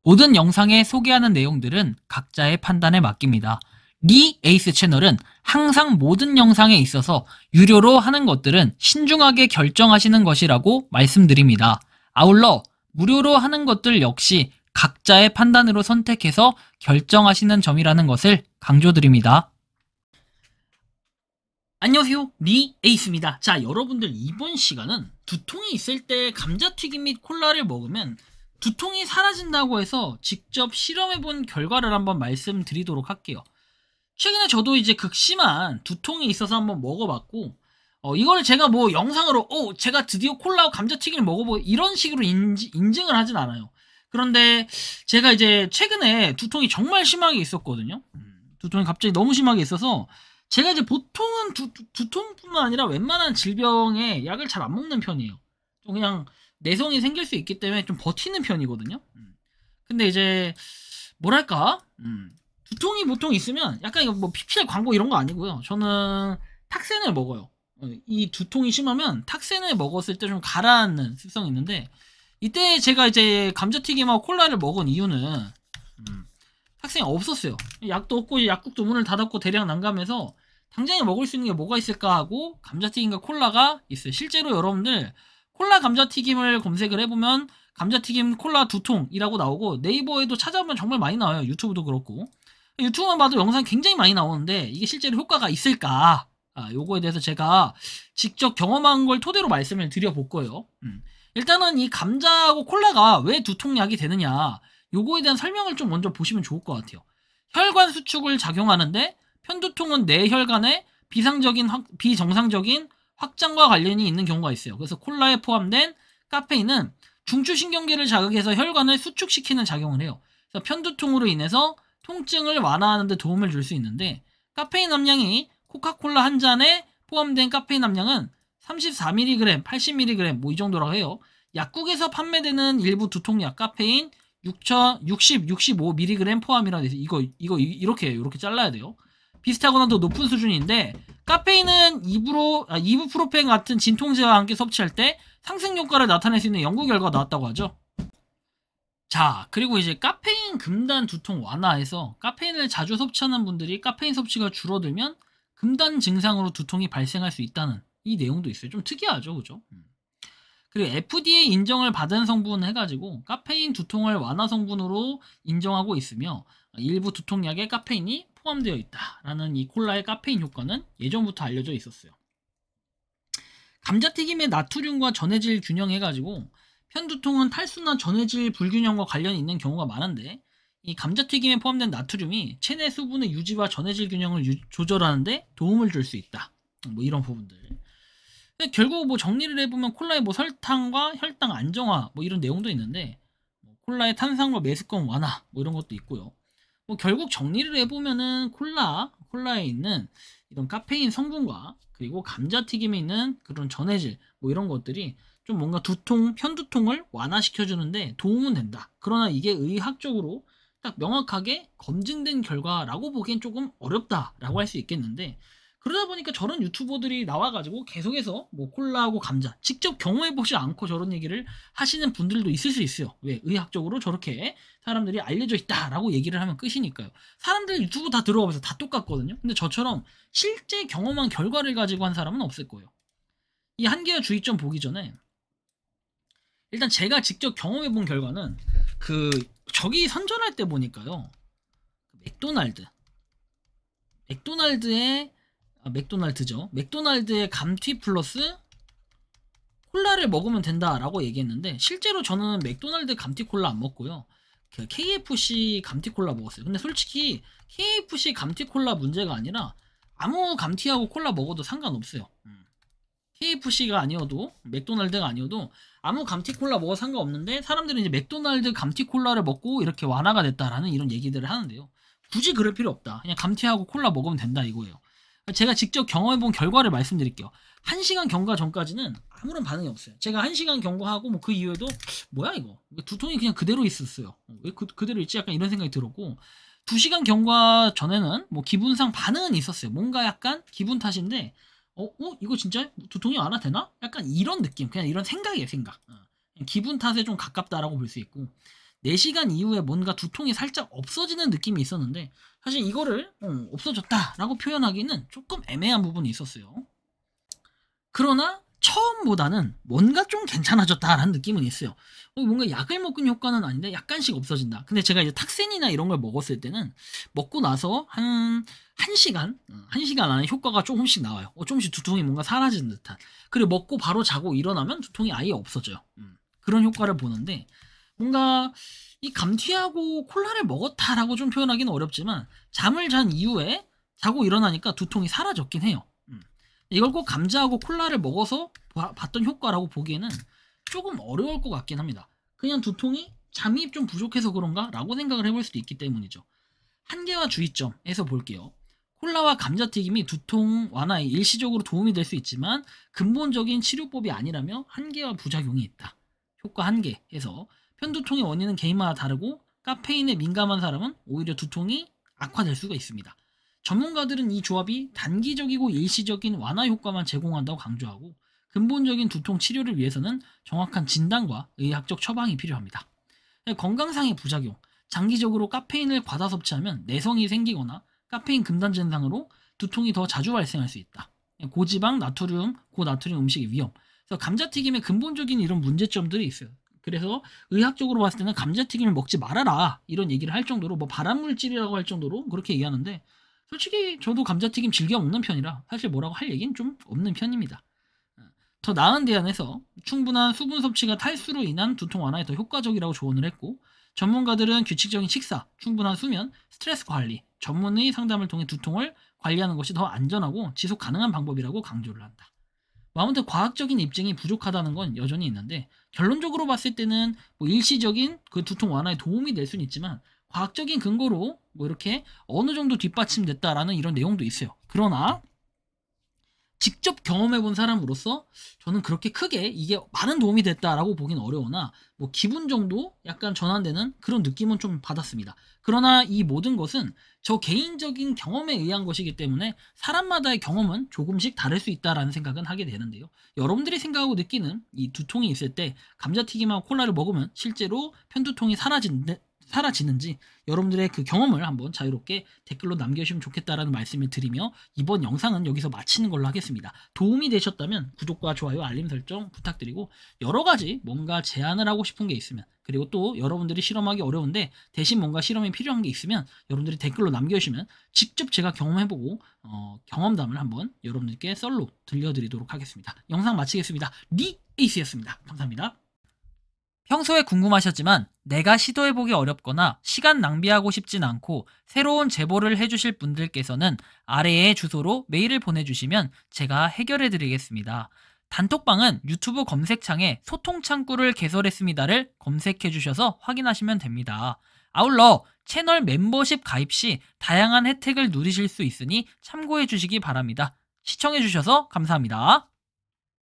모든 영상에 소개하는 내용들은 각자의 판단에 맡깁니다. 리 에이스 채널은 항상 모든 영상에 있어서 유료로 하는 것들은 신중하게 결정하시는 것이라고 말씀드립니다. 아울러 무료로 하는 것들 역시 각자의 판단으로 선택해서 결정하시는 점이라는 것을 강조드립니다. 안녕하세요, 리 에이스입니다. 자, 여러분들 이번 시간은 두통이 있을 때 감자튀김 및 콜라를 먹으면 두통이 사라진다고 해서 직접 실험해본 결과를 한번 말씀드리도록 할게요. 최근에 저도 이제 극심한 두통이 있어서 한번 먹어봤고, 이거를 제가 뭐 영상으로 제가 드디어 콜라와 감자튀김을 먹어보고 이런 식으로 인증을 하진 않아요. 그런데 제가 이제 최근에 두통이 정말 심하게 있었거든요. 두통이 갑자기 너무 심하게 있어서 제가 이제 보통은 두통뿐만 아니라 웬만한 질병에 약을 잘 안 먹는 편이에요. 좀 그냥 내성이 생길 수 있기 때문에 좀 버티는 편이거든요. 근데 이제 뭐랄까, 두통이 보통 있으면 약간 이거 뭐 PPL 광고 이런 거 아니고요. 저는 탁센을 먹어요. 이 두통이 심하면 탁센을 먹었을 때 좀 가라앉는 습성이 있는데, 이때 제가 이제 감자튀김하고 콜라를 먹은 이유는 탁센이 없었어요. 약도 없고 약국도 문을 닫았고 대량 난감해서 당장에 먹을 수 있는 게 뭐가 있을까 하고 감자튀김과 콜라가 있어요. 실제로 여러분들 콜라 감자튀김을 검색을 해보면 감자튀김 콜라 두통이라고 나오고, 네이버에도 찾아보면 정말 많이 나와요. 유튜브도 그렇고. 유튜브만 봐도 영상이 굉장히 많이 나오는데 이게 실제로 효과가 있을까? 요거에 대해서 제가 직접 경험한 걸 토대로 말씀을 드려볼 거예요. 일단은 이 감자하고 콜라가 왜 두통약이 되느냐, 요거에 대한 설명을 좀 먼저 보시면 좋을 것 같아요. 혈관 수축을 작용하는데 편두통은 뇌혈관의 비정상적인 확장과 관련이 있는 경우가 있어요. 그래서 콜라에 포함된 카페인은 중추신경계를 자극해서 혈관을 수축시키는 작용을 해요. 그래서 편두통으로 인해서 통증을 완화하는 데 도움을 줄 수 있는데, 카페인 함량이 코카콜라 한 잔에 포함된 카페인 함량은 34mg, 80mg 뭐 이 정도라고 해요. 약국에서 판매되는 일부 두통약 카페인 65mg 포함이라 돼서 이거 이렇게 잘라야 돼요. 비슷하거나 더 높은 수준인데, 카페인은 이부프로펜 같은 진통제와 함께 섭취할 때 상승 효과를 나타낼 수 있는 연구 결과가 나왔다고 하죠. 자, 그리고 이제 카페인 금단 두통 완화에서 카페인을 자주 섭취하는 분들이 카페인 섭취가 줄어들면 금단 증상으로 두통이 발생할 수 있다는 이 내용도 있어요. 좀 특이하죠, 그죠? 그리고 FDA 인정을 받은 성분 해가지고 카페인 두통을 완화 성분으로 인정하고 있으며, 일부 두통약에 카페인이 포함되어 있다라는 이 콜라의 카페인 효과는 예전부터 알려져 있었어요. 감자튀김의 나트륨과 전해질 균형 해가지고 편두통은 탈수나 전해질 불균형과 관련이 있는 경우가 많은데, 이 감자튀김에 포함된 나트륨이 체내 수분의 유지와 전해질 균형을 조절하는데 도움을 줄 수 있다. 뭐 이런 부분들. 결국 뭐 정리를 해보면 콜라의 뭐 설탕과 혈당 안정화 뭐 이런 내용도 있는데, 콜라의 탄산과 메스꺼움 완화 뭐 이런 것도 있고요. 뭐 결국 정리를 해보면은 콜라에 있는 이런 카페인 성분과 그리고 감자튀김에 있는 그런 전해질 뭐 이런 것들이 좀 뭔가 편두통을 완화시켜주는데 도움은 된다. 그러나 이게 의학적으로 딱 명확하게 검증된 결과라고 보기엔 조금 어렵다라고 할 수 있겠는데, 그러다 보니까 저런 유튜버들이 나와가지고 계속해서 뭐 콜라하고 감자 직접 경험해보지 않고 저런 얘기를 하시는 분들도 있을 수 있어요. 왜? 의학적으로 저렇게 사람들이 알려져 있다라고 얘기를 하면 끝이니까요. 사람들 유튜브 다 들어가면서 다 똑같거든요. 근데 저처럼 실제 경험한 결과를 가지고 한 사람은 없을 거예요. 이 한계와 주의점 보기 전에 일단 제가 직접 경험해본 결과는 저기 선전할 때 보니까요, 맥도날드의 감튀 플러스 콜라를 먹으면 된다라고 얘기했는데, 실제로 저는 맥도날드 감튀 콜라 안 먹고요, 그 KFC 감튀 콜라 먹었어요. 근데 솔직히 KFC 감튀 콜라 문제가 아니라 아무 감튀하고 콜라 먹어도 상관없어요. KFC가 아니어도 맥도날드가 아니어도 아무 감튀 콜라 먹어도 상관없는데, 사람들은 이제 맥도날드 감튀 콜라를 먹고 이렇게 완화가 됐다라는 이런 얘기들을 하는데요. 굳이 그럴 필요 없다. 그냥 감튀하고 콜라 먹으면 된다 이거예요. 제가 직접 경험해본 결과를 말씀드릴게요. 1시간 경과 전까지는 아무런 반응이 없어요. 제가 1시간 경과하고 뭐 그 이후에도 뭐야 이거, 두통이 그냥 그대로 있었어요. 왜 그대로 있지? 약간 이런 생각이 들었고, 2시간 경과 전에는 뭐 기분상 반응은 있었어요. 뭔가 약간 기분 탓인데 이거 진짜 두통이 완화되나? 약간 이런 느낌, 그냥 이런 생각이에요, 생각. 기분 탓에 좀 가깝다라고 볼 수 있고, 4시간 이후에 뭔가 두통이 살짝 없어지는 느낌이 있었는데 사실 이거를 없어졌다라고 표현하기는 조금 애매한 부분이 있었어요. 그러나 처음보다는 뭔가 좀 괜찮아졌다라는 느낌은 있어요. 뭔가 약을 먹은 효과는 아닌데 약간씩 없어진다. 근데 제가 이제 탁센이나 이런 걸 먹었을 때는 먹고 나서 한 1시간 안에 효과가 조금씩 나와요. 조금씩 두통이 뭔가 사라지는 듯한. 그리고 먹고 바로 자고 일어나면 두통이 아예 없어져요. 그런 효과를 보는데 뭔가 이 감튀하고 콜라를 먹었다라고 좀 표현하기는 어렵지만 잠을 잔 이후에 자고 일어나니까 두통이 사라졌긴 해요. 이걸 꼭 감자하고 콜라를 먹어서 봤던 효과라고 보기에는 조금 어려울 것 같긴 합니다. 그냥 두통이 잠이 좀 부족해서 그런가? 라고 생각을 해볼 수도 있기 때문이죠. 한계와 주의점에서 볼게요. 콜라와 감자튀김이 두통 완화에 일시적으로 도움이 될 수 있지만 근본적인 치료법이 아니라며 한계와 부작용이 있다. 효과 한계에서 편두통의 원인은 개인마다 다르고 카페인에 민감한 사람은 오히려 두통이 악화될 수가 있습니다. 전문가들은 이 조합이 단기적이고 일시적인 완화 효과만 제공한다고 강조하고 근본적인 두통 치료를 위해서는 정확한 진단과 의학적 처방이 필요합니다. 건강상의 부작용, 장기적으로 카페인을 과다 섭취하면 내성이 생기거나 카페인 금단 증상으로 두통이 더 자주 발생할 수 있다. 고지방, 나트륨, 고나트륨 음식의 위험. 그래서 감자튀김의 근본적인 이런 문제점들이 있어요. 그래서 의학적으로 봤을 때는 감자튀김을 먹지 말아라 이런 얘기를 할 정도로 뭐 발암물질이라고 할 정도로 그렇게 얘기하는데 솔직히 저도 감자튀김 즐겨 먹는 편이라 사실 뭐라고 할 얘기는 좀 없는 편입니다. 더 나은 대안에서 충분한 수분 섭취가 탈수로 인한 두통 완화에 더 효과적이라고 조언을 했고 전문가들은 규칙적인 식사, 충분한 수면, 스트레스 관리, 전문의 상담을 통해 두통을 관리하는 것이 더 안전하고 지속 가능한 방법이라고 강조를 한다. 아무튼 과학적인 입증이 부족하다는 건 여전히 있는데 결론적으로 봤을 때는 뭐 일시적인 그 두통 완화에 도움이 될 수는 있지만 과학적인 근거로 뭐 이렇게 어느 정도 뒷받침됐다라는 이런 내용도 있어요. 그러나 직접 경험해본 사람으로서 저는 그렇게 크게 이게 많은 도움이 됐다라고 보긴 어려우나 뭐 기분 정도 약간 전환되는 그런 느낌은 좀 받았습니다. 그러나 이 모든 것은 저 개인적인 경험에 의한 것이기 때문에 사람마다의 경험은 조금씩 다를 수 있다라는 생각은 하게 되는데요. 여러분들이 생각하고 느끼는 이 두통이 있을 때 감자튀김하고 콜라를 먹으면 실제로 편두통이 사라지는지 여러분들의 그 경험을 한번 자유롭게 댓글로 남겨주시면 좋겠다라는 말씀을 드리며 이번 영상은 여기서 마치는 걸로 하겠습니다. 도움이 되셨다면 구독과 좋아요, 알림 설정 부탁드리고 여러가지 뭔가 제안을 하고 싶은 게 있으면 그리고 또 여러분들이 실험하기 어려운데 대신 뭔가 실험이 필요한 게 있으면 여러분들이 댓글로 남겨주시면 직접 제가 경험해보고 경험담을 한번 여러분들께 썰로 들려드리도록 하겠습니다. 영상 마치겠습니다. 리에이스였습니다. 감사합니다. 평소에 궁금하셨지만 내가 시도해보기 어렵거나 시간 낭비하고 싶진 않고 새로운 제보를 해주실 분들께서는 아래의 주소로 메일을 보내주시면 제가 해결해드리겠습니다. 단톡방은 유튜브 검색창에 소통창구를 개설했습니다를 검색해주셔서 확인하시면 됩니다. 아울러 채널 멤버십 가입 시 다양한 혜택을 누리실 수 있으니 참고해주시기 바랍니다. 시청해주셔서 감사합니다.